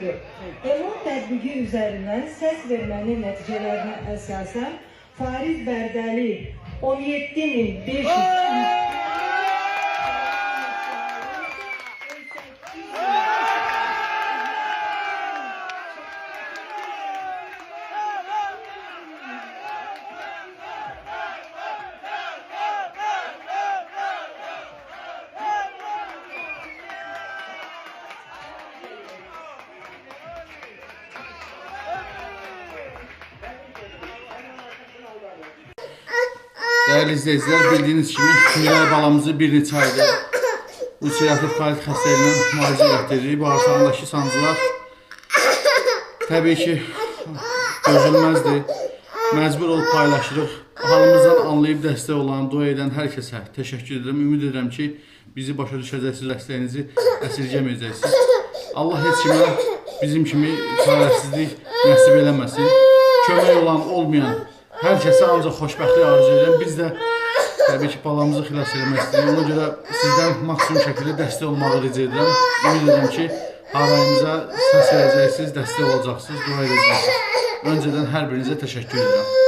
EMO tətbiqi üzərindən səs vermənin nəticələrinə əsasən Fariz Bərdəli 17.500 Değerli izleyiciler, bildiğiniz kimi Miray balamızı bir neçə aydır ulserativ kolit xəstəliyindən müalicə etdiririk. Bağırsağındakı sancılar təbii ki dözülməzdir. Məcbur olub paylaşırıq. Halımızdan anlayıb dəstək olan, dua edən hər kəsə təşəkkür edirəm. Ümid edirəm ki bizi başa düşəcəksiniz, dəstəyinizi əsirgəməyəcəksiniz. Allah heç kimə bizim kimi çarəsizlik nəsib eləməsin. Kömək olan, olmayan hər kəsə ancaq xoşbəxtlik arzu edirəm. Biz də təbii ki balamızı xilas etmək istəyirik. Ona görə sizdən maksimum şəkildə dəstək olmağı rica edirəm. Ümid edirəm ki harayımıza səs verəcəksiniz, dəstək olacaqsınız, dua edəcəksiniz. Öncədən hər birinizə təşəkkür edirəm.